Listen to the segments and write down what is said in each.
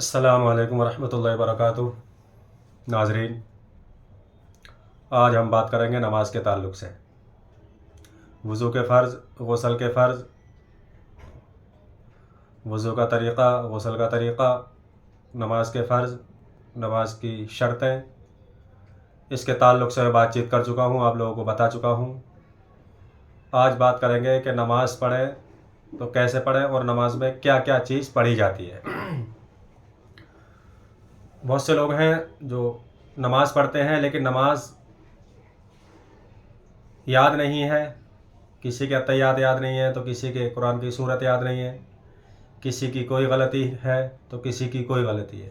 السلام علیکم ورحمۃ اللہ وبرکاتہ۔ ناظرین، آج ہم بات کریں گے نماز کے تعلق سے۔ وضو کے فرض، غسل کے فرض، وضو کا طریقہ، غسل کا طریقہ، نماز کے فرض، نماز کی شرطیں، اس کے تعلق سے میں بات چیت کر چکا ہوں، آپ لوگوں کو بتا چکا ہوں۔ آج بات کریں گے کہ نماز پڑھیں تو کیسے پڑھیں اور نماز میں کیا کیا چیز پڑھی جاتی ہے۔ بہت سے لوگ ہیں جو نماز پڑھتے ہیں لیکن نماز یاد نہیں ہے، کسی کے اتحیات یاد نہیں ہے تو کسی کے قرآن کی صورت یاد نہیں ہے، کسی کی کوئی غلطی ہے تو کسی کی کوئی غلطی ہے۔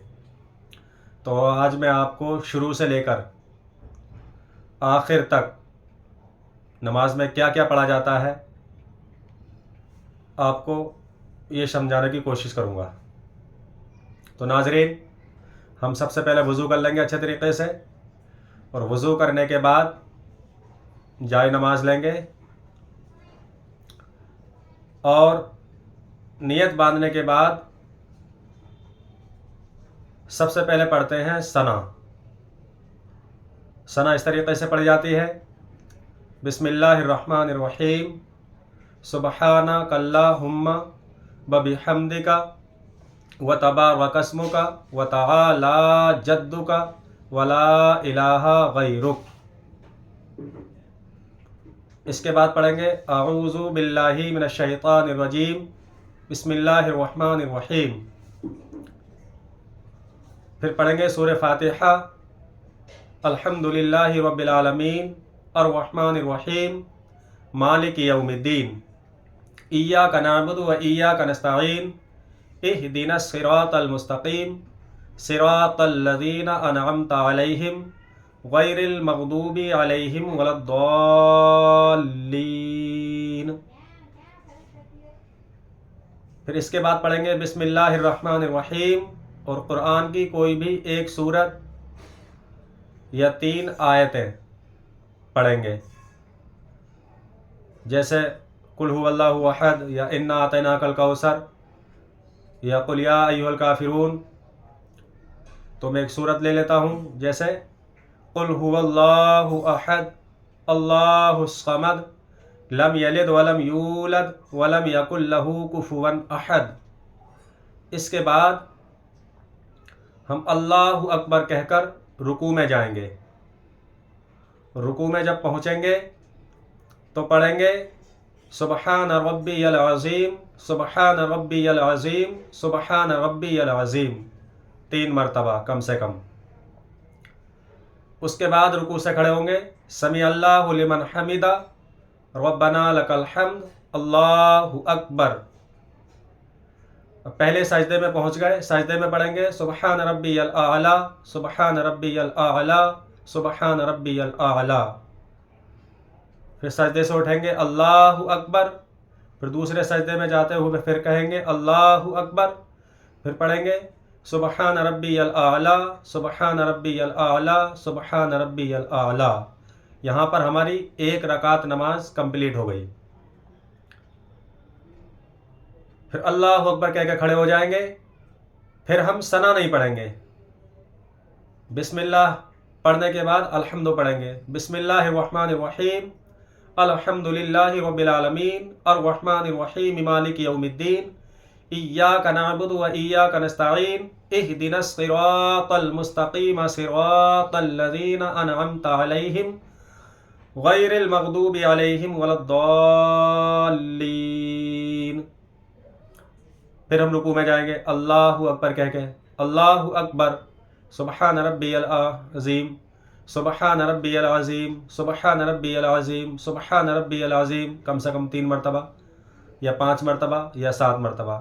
تو آج میں آپ کو شروع سے لے کر آخر تک نماز میں کیا کیا پڑھا جاتا ہے آپ کو یہ سمجھانے کی کوشش کروں گا۔ تو ناظرین، ہم سب سے پہلے وضو کر لیں گے اچھے طریقے سے، اور وضو کرنے کے بعد جائے نماز لیں گے اور نیت باندھنے کے بعد سب سے پہلے پڑھتے ہیں ثنا۔ ثنا اس طریقے سے پڑھی جاتی ہے: بسم اللہ الرحمن الرحیم، سبحانک اللہم وبحمدک وتبارک اسمک وتعالی جدک ولا الہ غیرک۔ اس کے بعد پڑھیں گے اعوذ باللہ من الشیطان الرجیم، بسم اللہ الرحمن الرحیم۔ پھر پڑھیں گے سورہ فاتحہ، الحمدللہ رب العالمین الرحمن الرحیم مالک یوم الدین، ایاک نعبد و ایاک نستعین، اہدنا الصراط المستقیم، صراط الذین انعمت علیہم غیر المغضوب علیہم ولا الضالین۔ پھر اس کے بعد پڑھیں گے بسم اللہ الرحمن الرحیم، اور قرآن کی کوئی بھی ایک سورت یا 3 آیتیں پڑھیں گے، جیسے قل هو اللہ احد یا انا اعطیناک الکوثر یا قل یا ایھا الکافرون۔ تو میں ایک سورت لے لیتا ہوں، جیسے قل هو اللہ احد اللہ الصمد لم یلد ولم یولد ولم یکن لہ کفوا احد۔ اس کے بعد ہم اللہ اکبر کہہ کر رکوع میں جائیں گے۔ رکوع میں جب پہنچیں گے تو پڑھیں گے سبحان ربی العظیم، سبحان ربی العظیم، سبحان ربی العظیم 3 مرتبہ کم سے کم۔ اس کے بعد رکوع سے کھڑے ہوں گے، سمیع اللہ لمن حمدہ، ربنا لک الحمد، اللہ اکبر۔ پہلے سجدے میں پہنچ گئے، سجدے میں پڑھیں گے سبحان ربی الاعلی، سبحان ربی الاعلی، سبحان ربی الاعلی۔ پھر سجدے سے اٹھیں گے اللہ اکبر، پھر دوسرے سجدے میں جاتے ہوئے پھر کہیں گے اللہ اکبر، پھر پڑھیں گے سبحان ربی الاعلی، سبحان ربی الاعلی، سبحان ربی الاعلی۔ یہاں پر ہماری 1 رکعت نماز کمپلیٹ ہو گئی۔ پھر اللہ اکبر کہہ کے کھڑے ہو جائیں گے، پھر ہم ثنا نہیں پڑھیں گے۔ بسم اللہ پڑھنے کے بعد الحمد پڑھیں گے، بسم اللہ الرحمن الرحیم، الحمدللہ رب العالمین الرحمن الرحیم مالک یوم الدین، ایاک نعبد و ایاک نستعین، اہدنا الصراط المستقیم، صراط الذین انعمت علیہم غیر المغضوب علیہم ولا الضالین۔ پھر ہم رکوع میں جائیں گے اللہ اکبر کہہ کے، اللہ اکبر، سبحان ربی العظیم، سبحان ربی العظیم، سبحان ربی العظیم، سبحان ربی العظیم کم سے کم 3 مرتبہ یا 5 مرتبہ یا 7 مرتبہ۔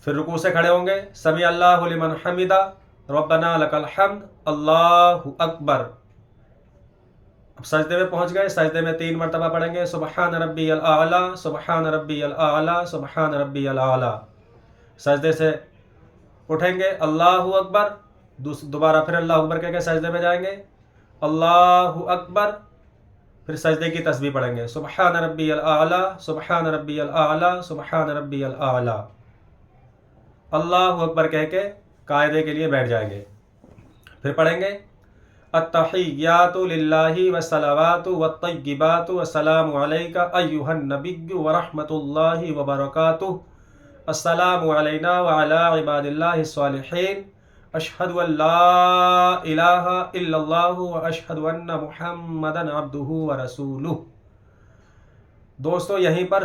پھر رکوع سے کھڑے ہوں گے، سمیع اللہ لمن حمدہ، ربنا لک الحمد، اللہ اکبر۔ اب سجدے میں پہنچ گئے، سجدے میں 3 مرتبہ پڑھیں گے سبحان ربی الاعلی، سبحان ربی الاعلی، سبحان ربی الاعلی۔ سجدے سے اٹھیں گے اللہ اکبر، دوبارہ پھر اللہ اکبر کہہ کے سجدے میں جائیں گے، اللہ اکبر، پھر سجدے کی تسبیح پڑھیں گے سبحان ربی الاعلی، سبحان ربی الاعلی، سبحان ربی الاعلی۔ اللہ اکبر کہہ کے قاعدے کے لیے بیٹھ جائیں گے. پھر پڑھیں گے التحیات للہ والصلوات والطیبات السلام علیک ایھا النبی ورحمۃ اللہ وبرکاتہ السلام علینا وعلی عباد اللہ الصالحین اشہد ان لا الہ الا اللہ واشہد ان محمدا عبدہ ورسولہ. دوستو یہیں پر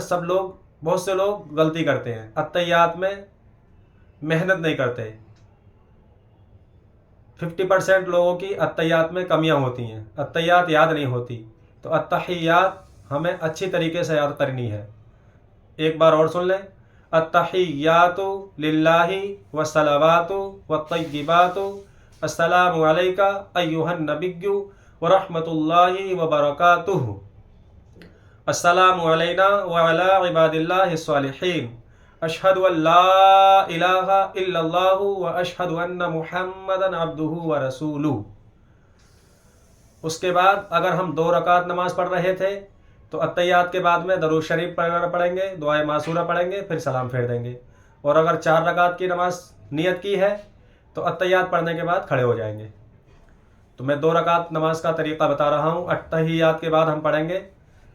بہت سے لوگ غلطی کرتے ہیں. التحیات میں محنت نہیں کرتے. 50% لوگوں کی التحیات میں کمیاں ہوتی ہیں. التحیات یاد نہیں ہوتی. تو التحیات ہمیں اچھی طریقے سے یاد کرنی ہے. ایک بار اور سن لیں. التحیات للہ والصلوات والطیبات السلام علیک ایھا النبی ورحمۃ اللہ وبرکاتہ السلام علینا وعلی عباد اللہ الصالحین اشہد ان لا الہ الا اللہ واشہد ان محمدا عبدہ ورسولہ. اس کے بعد اگر ہم 2 رکعت نماز پڑھ رہے تھے تو التحیات کے بعد میں درود شریف پڑھیں گے, دعائے معصورہ پڑھیں گے, پھر سلام پھیر دیں گے. اور اگر 4 رکعت کی نماز نیت کی ہے تو التحیات پڑھنے کے بعد کھڑے ہو جائیں گے. تو میں 2 رکعت نماز کا طریقہ بتا رہا ہوں. التحیات کے بعد ہم پڑھیں گے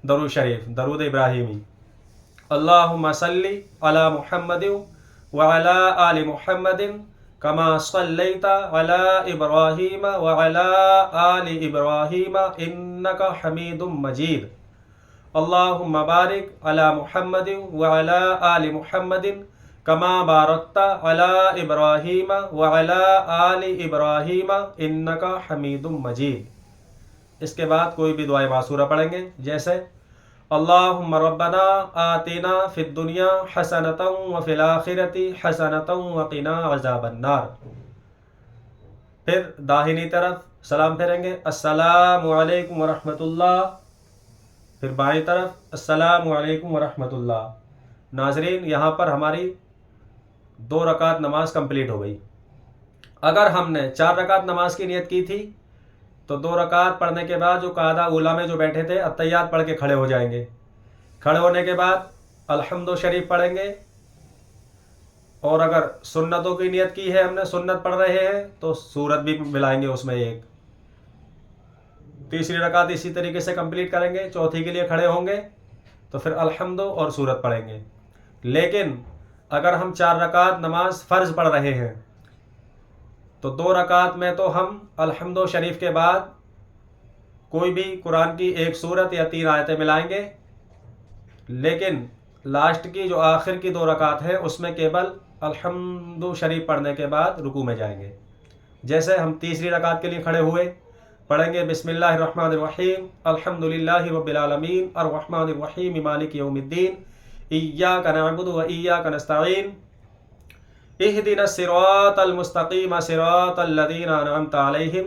درود شریف, درود ابراہیمی. اللہم صلی علی محمد وعلی آل محمد کما صلیت علی ابراہیم وعلی آل ابراہیم انک حمید مجید. اللہم بارک علی محمد وعلی آل محمد کما بارکت علی ابراہیم وعلی آل ابراہیم انک حمید مجید. اس کے بعد کوئی بھی دعائے معصورہ پڑھیں گے, جیسے اللہم ربنا آتنا فی الدنیا حسنۃ وفی الآخرۃ حسنۃ وقنا عذاب النار. پھر داہنی طرف سلام پھیریں گے السلام علیکم ورحمۃ اللہ. پھر بائیں طرف السلام علیکم ورحمۃ اللہ. ناظرین یہاں پر ہماری 2 رکعت نماز کمپلیٹ ہو گئی. اگر ہم نے 4 رکعت نماز کی نیت کی تھی تو 2 رکعت پڑھنے کے بعد جو قاعدہ اولیٰ میں جو بیٹھے تھے التحیات پڑھ کے کھڑے ہو جائیں گے. کھڑے ہونے کے بعد الحمد شریف پڑھیں گے. اور اگر سنتوں کی نیت کی ہے, ہم نے سنت پڑھ رہے ہیں, تو سورت بھی ملائیں گے اس میں ایک. تیسری رکعت اسی طریقے سے کمپلیٹ کریں گے. چوتھی کے لیے کھڑے ہوں گے تو پھر الحمد اور سورت پڑھیں گے. لیکن اگر ہم 4 رکعت نماز فرض پڑھ رہے ہیں تو 2 رکعت میں تو ہم الحمد شریف کے بعد کوئی بھی قرآن کی 1 سورت یا 3 آیتیں ملائیں گے. لیکن لاسٹ کی جو آخر کی 2 رکعت ہے اس میں کیبل الحمد شریف پڑھنے کے بعد رکوع میں جائیں گے. جیسے ہم تیسری رکعت کے لیے کھڑے ہوئے, پڑھیں گے بسم اللہ الرحمن الرحیم الحمد للہ رب العالمین الرحمن الرحیم مالک یوم الدین ایاک نعبد و ایاک نستعین اہدنا الصراط المستقیم صراط الذین انعمت علیہم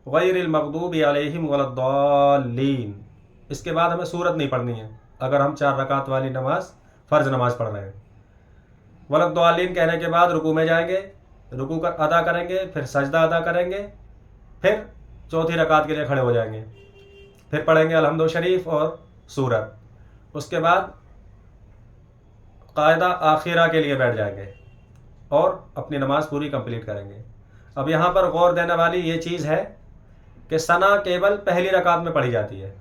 غیر المغضوب علیہم ولا الضالین. اس کے بعد ہمیں سورت نہیں پڑھنی ہے اگر ہم 4 رکعت والی نماز فرض نماز پڑھ رہے ہیں. ولا الضالین کہنے کے بعد رکوع میں جائیں گے, رکوع ادا کریں گے, پھر سجدہ ادا کریں گے, پھر چوتھی رکعت کے لیے کھڑے ہو جائیں گے. پھر پڑھیں گے الحمد شریف اور سورت. اس کے بعد قاعدہ آخرہ کے لیے بیٹھ جائیں گے اور اپنی نماز پوری کمپلیٹ کریں گے. اب یہاں پر غور دینے والی یہ چیز ہے کہ ثنا کیبل پہلی رکعت میں پڑھی جاتی ہے.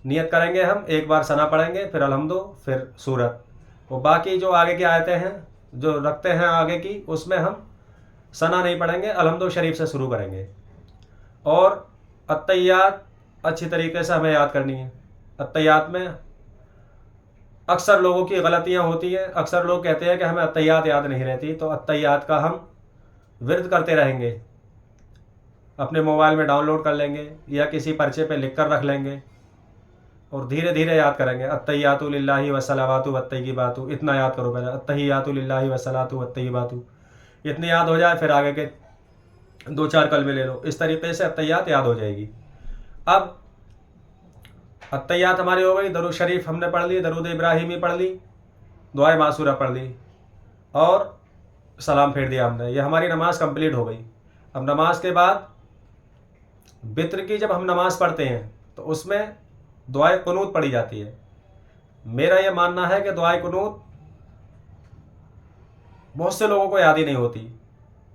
نیت کریں گے ہم, ایک بار ثنا پڑھیں گے, پھر الحمد, پھر سورت. وہ باقی جو آگے کی آیتیں ہیں جو رکھتے ہیں آگے کی, اس میں ہم ثنا نہیں پڑھیں گے, الحمد شریف سے شروع کریں گے. اور التحیات اچھی طریقے سے ہمیں یاد کرنی ہے. التحیات میں اکثر لوگوں کی غلطیاں ہوتی ہیں. اکثر لوگ کہتے ہیں کہ ہمیں التحیات یاد نہیں رہتی, تو التحیات کا ہم ورد کرتے رہیں گے. اپنے موبائل میں ڈاؤن لوڈ کر لیں گے یا کسی پرچے پہ لکھ کر رکھ لیں گے اور دھیرے دھیرے یاد کریں گے. التحیات للہ والصلوات والطیبات, اتنا یاد کرو پہلے. التحیات للہ والصلوات والطیبات, اتنی یاد ہو جائے, پھر آگے کے 2-4 کلمے لے لو. اس طریقے سے التحیات یاد ہو جائے گی. اب التحیات ہماری ہو گئی. درود شریف ہم نے پڑھ لی, درود ابراہیمی پڑھ لی, دعائے معصورہ پڑھ لی اور سلام پھیر دیا ہم نے. یہ ہماری نماز کمپلیٹ ہو گئی. اب نماز کے بعد وتر کی جب ہم نماز پڑھتے ہیں تو اس میں دعائے قنوت پڑھی جاتی ہے. میرا یہ ماننا ہے کہ دعائے قنوت بہت سے لوگوں کو یاد ہی نہیں ہوتی،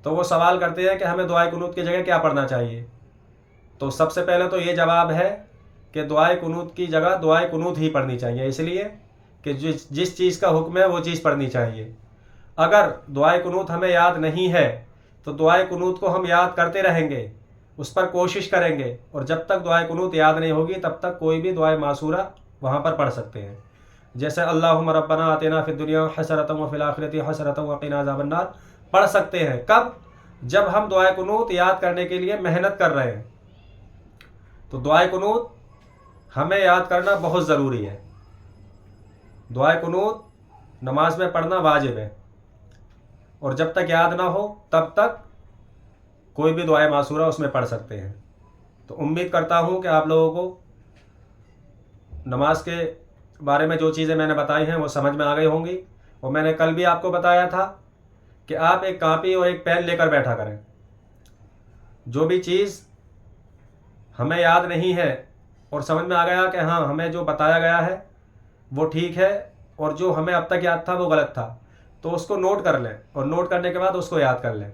تو وہ سوال کرتے ہیں کہ ہمیں دعائے قنوت کی جگہ کیا پڑھنا چاہیے۔ تو سب سے پہلے تو یہ جواب ہے کہ دعائے قنوت کی جگہ دعائے قنوت ہی پڑھنی چاہیے، اس لیے کہ جس چیز کا حکم ہے وہ چیز پڑھنی چاہیے۔ اگر دعائے قنوت ہمیں یاد نہیں ہے تو دعائے قنوت کو ہم یاد کرتے رہیں گے، اس پر کوشش کریں گے، اور جب تک دعائے قنوت یاد نہیں ہوگی تب تک کوئی بھی دعائے معصورہ وہاں پر پڑھ سکتے ہیں، جیسے اللہم ربنا آتنا فی الدنیا حسنۃ وفی الآخرۃ حسنۃ وقنا عذاب النار پڑھ سکتے ہیں۔ کب؟ جب ہم دعائے قنوت یاد کرنے کے لیے محنت کر رہے ہیں۔ تو دعائے قنوت ہمیں یاد کرنا بہت ضروری ہے۔ دعائے قنوت نماز میں پڑھنا واجب ہے، اور جب تک یاد نہ ہو تب تک کوئی بھی دعائے معصورہ اس میں پڑھ سکتے ہیں۔ تو امید کرتا ہوں کہ آپ لوگوں کو نماز کے بارے میں جو چیزیں میں نے بتائی ہیں وہ سمجھ میں آ گئی ہوں گی، اور میں نے کل بھی آپ کو بتایا تھا کہ آپ ایک کاپی اور ایک پین لے کر بیٹھا کریں۔ جو بھی چیز ہمیں یاد نہیں ہے اور سمجھ میں آ گیا کہ ہاں ہمیں جو بتایا گیا ہے وہ ٹھیک ہے، اور جو ہمیں اب تک یاد تھا وہ غلط تھا، تو اس کو نوٹ کر لیں، اور نوٹ کرنے کے بعد اس کو یاد کر لیں۔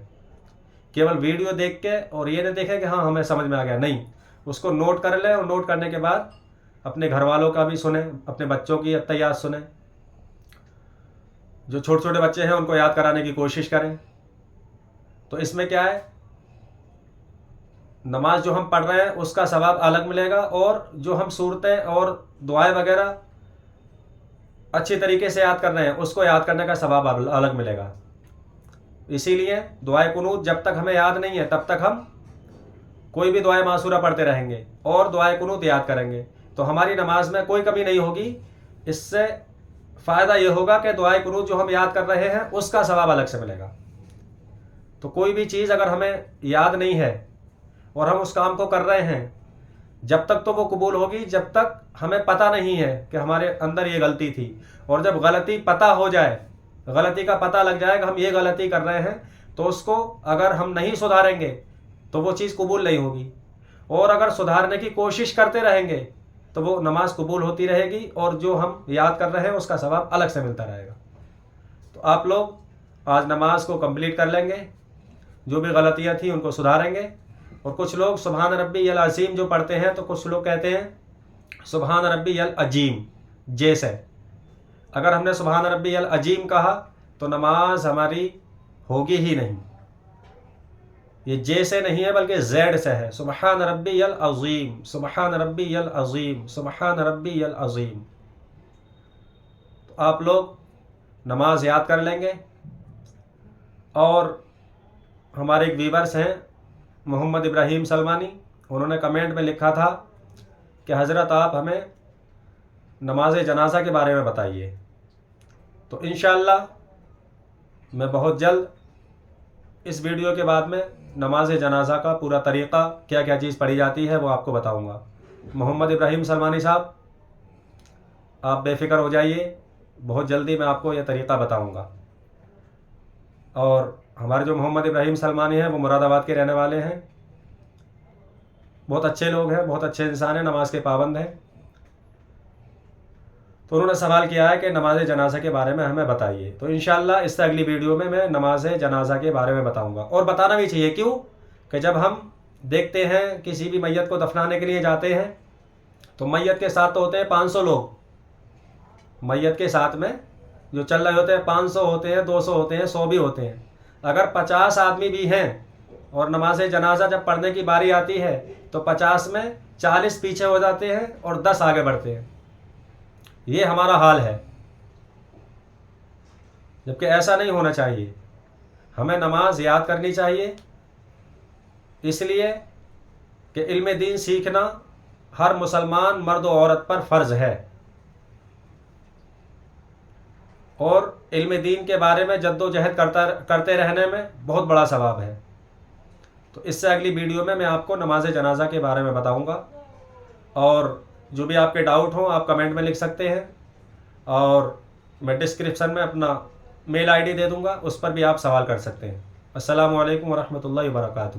کیول ویڈیو دیکھ کے اور یہ نہ دیکھیں کہ ہاں ہمیں سمجھ میں آ گیا، نہیں، اس کو نوٹ کر لیں، اور نوٹ کرنے کے بعد اپنے گھر والوں کا بھی سنیں، اپنے بچوں کی اتیات سنیں، جو چھوٹے چھوٹے بچے ہیں ان کو یاد کرانے کی کوشش کریں۔ تو اس میں کیا ہے، نماز جو ہم پڑھ رہے ہیں اس کا ثواب الگ ملے گا، اور جو ہم صورتیں اور دعائیں وغیرہ اچھی طریقے سے یاد کر رہے ہیں اس کو یاد کرنے کا ثواب الگ ملے گا۔ اسی لیے دعائے قنوت جب تک ہمیں یاد نہیں ہے تب تک ہم کوئی بھی دعائے معصورہ پڑھتے رہیں گے اور دعائے قنوت یاد کریں گے، تو ہماری نماز میں کوئی کمی نہیں ہوگی۔ اس سے فائدہ یہ ہوگا کہ دعائے قنوت جو ہم یاد کر رہے ہیں اس کا ثواب الگ سے ملے گا۔ تو کوئی بھی چیز اگر ہمیں یاد نہیں ہے اور ہم اس کام کو کر رہے ہیں، جب تک تو وہ قبول ہوگی جب تک ہمیں پتہ نہیں ہے کہ ہمارے اندر یہ غلطی تھی، اور جب غلطی پتہ ہو جائے، غلطی کا پتہ لگ جائے کہ ہم یہ غلطی کر رہے ہیں، تو اس کو اگر ہم نہیں سدھاریں گے تو وہ چیز قبول نہیں ہوگی، اور اگر سدھارنے کی کوشش کرتے رہیں گے تو وہ نماز قبول ہوتی رہے گی، اور جو ہم یاد کر رہے ہیں اس کا ثواب الگ سے ملتا رہے گا۔ تو آپ لوگ آج نماز کو کمپلیٹ کر لیں گے، جو بھی غلطیاں تھیں ان کو سدھاریں گے۔ اور کچھ لوگ سبحان ربی العظیم جو پڑھتے ہیں تو کچھ لوگ کہتے ہیں سبحان ربی العظیم، جیسے اگر ہم نے سبحان ربی العظیم کہا تو نماز ہماری ہوگی ہی نہیں۔ یہ جیسے نہیں ہے بلکہ زیڈ سے ہے، سبحان ربی العظیم، سبحان ربی العظیم، سبحان ربی العظیم۔ تو آپ لوگ نماز یاد کر لیں گے۔ اور ہمارے ایک ویورس ہیں محمد ابراہیم سلمانی، انہوں نے کمنٹ میں لکھا تھا کہ حضرت آپ ہمیں نماز جنازہ کے بارے میں بتائیے۔ تو انشاءاللہ میں بہت جلد اس ویڈیو کے بعد میں نماز جنازہ کا پورا طریقہ، کیا کیا چیز پڑھی جاتی ہے وہ آپ کو بتاؤں گا۔ محمد ابراہیم سلمانی صاحب، آپ بے فکر ہو جائیے، بہت جلدی میں آپ کو یہ طریقہ بتاؤں گا۔ اور ہمارے جو محمد ابراہیم سلمانی ہیں وہ مراد آباد کے رہنے والے ہیں، بہت اچھے لوگ ہیں، بہت اچھے انسان ہیں، نماز کے پابند ہیں۔ تو انہوں نے سوال کیا ہے کہ نماز جنازہ کے بارے میں ہمیں بتائیے، تو انشاءاللہ اس سے اگلی ویڈیو میں نماز جنازہ کے بارے میں بتاؤں گا۔ اور بتانا بھی چاہیے، کیوں کہ جب ہم دیکھتے ہیں کسی بھی میت کو دفنانے کے لیے جاتے ہیں تو میت کے ساتھ تو ہوتے ہیں 500 لوگ، میت کے ساتھ میں جو چل رہے ہوتے ہیں 500 ہوتے ہیں، 200 ہوتے ہیں، 100 بھی ہوتے ہیں۔ اگر 50 آدمی بھی ہیں اور نماز جنازہ جب پڑھنے کی باری آتی ہے تو 50 میں 40 پیچھے ہو جاتے ہیں اور 10 آگے بڑھتے ہیں۔ یہ ہمارا حال ہے، جبکہ ایسا نہیں ہونا چاہیے۔ ہمیں نماز یاد کرنی چاہیے، اس لیے کہ علم دین سیکھنا ہر مسلمان مرد و عورت پر فرض ہے، اور علم دین کے بارے میں جد و جہد کرتے رہنے میں بہت بڑا ثواب ہے۔ تو اس سے اگلی ویڈیو میں آپ کو نماز جنازہ کے بارے میں بتاؤں گا، اور جو بھی آپ کے ڈاؤٹ ہوں آپ کمنٹ میں لکھ سکتے ہیں، اور میں ڈسکرپشن میں اپنا میل آئی ڈی دے دوں گا، اس پر بھی آپ سوال کر سکتے ہیں۔ السلام علیکم ورحمۃ اللہ وبرکاتہ۔